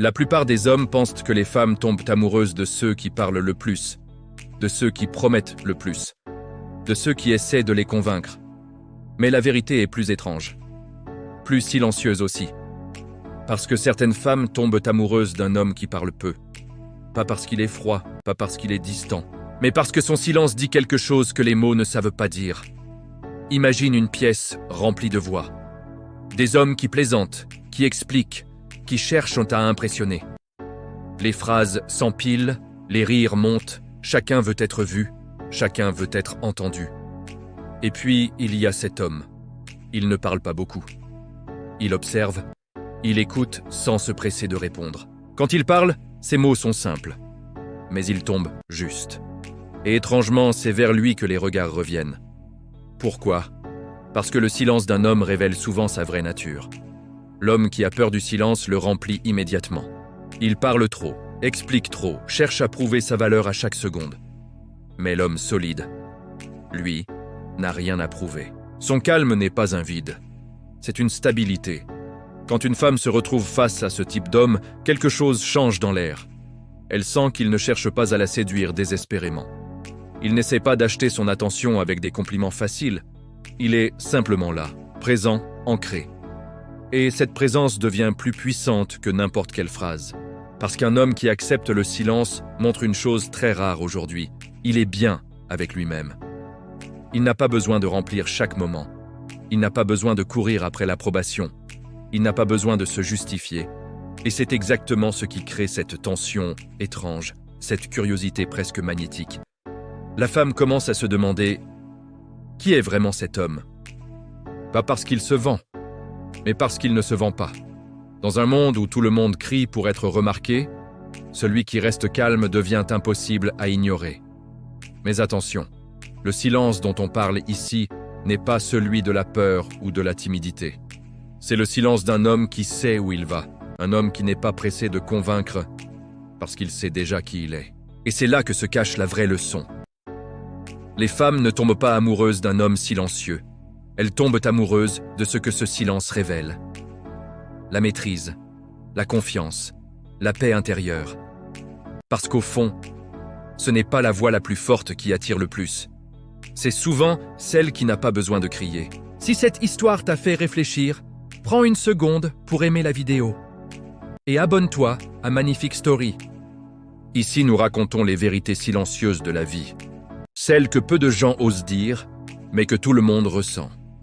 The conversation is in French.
La plupart des hommes pensent que les femmes tombent amoureuses de ceux qui parlent le plus, de ceux qui promettent le plus, de ceux qui essaient de les convaincre. Mais la vérité est plus étrange, plus silencieuse aussi. Parce que certaines femmes tombent amoureuses d'un homme qui parle peu. Pas parce qu'il est froid, pas parce qu'il est distant, mais parce que son silence dit quelque chose que les mots ne savent pas dire. Imagine une pièce remplie de voix. Des hommes qui plaisantent, qui expliquent, qui cherchent à impressionner. Les phrases s'empilent, les rires montent, chacun veut être vu, chacun veut être entendu. Et puis, il y a cet homme. Il ne parle pas beaucoup. Il observe, il écoute sans se presser de répondre. Quand il parle, ses mots sont simples, mais ils tombent juste. Et étrangement, c'est vers lui que les regards reviennent. Pourquoi ? Parce que le silence d'un homme révèle souvent sa vraie nature. L'homme qui a peur du silence le remplit immédiatement. Il parle trop, explique trop, cherche à prouver sa valeur à chaque seconde. Mais l'homme solide, lui, n'a rien à prouver. Son calme n'est pas un vide, c'est une stabilité. Quand une femme se retrouve face à ce type d'homme, quelque chose change dans l'air. Elle sent qu'il ne cherche pas à la séduire désespérément. Il n'essaie pas d'acheter son attention avec des compliments faciles. Il est simplement là, présent, ancré. Et cette présence devient plus puissante que n'importe quelle phrase. Parce qu'un homme qui accepte le silence montre une chose très rare aujourd'hui. Il est bien avec lui-même. Il n'a pas besoin de remplir chaque moment. Il n'a pas besoin de courir après l'approbation. Il n'a pas besoin de se justifier. Et c'est exactement ce qui crée cette tension étrange, cette curiosité presque magnétique. La femme commence à se demander « Qui est vraiment cet homme ?» Pas parce qu'il se vend, mais parce qu'il ne se vend pas. Dans un monde où tout le monde crie pour être remarqué, celui qui reste calme devient impossible à ignorer. Mais attention, le silence dont on parle ici n'est pas celui de la peur ou de la timidité. C'est le silence d'un homme qui sait où il va, un homme qui n'est pas pressé de convaincre parce qu'il sait déjà qui il est. Et c'est là que se cache la vraie leçon. Les femmes ne tombent pas amoureuses d'un homme silencieux. Elles tombent amoureuses de ce que ce silence révèle. La maîtrise, la confiance, la paix intérieure. Parce qu'au fond, ce n'est pas la voix la plus forte qui attire le plus. C'est souvent celle qui n'a pas besoin de crier. Si cette histoire t'a fait réfléchir, prends une seconde pour aimer la vidéo. Et abonne-toi à Magnifique Story. Ici, nous racontons les vérités silencieuses de la vie. Celles que peu de gens osent dire, mais que tout le monde ressent.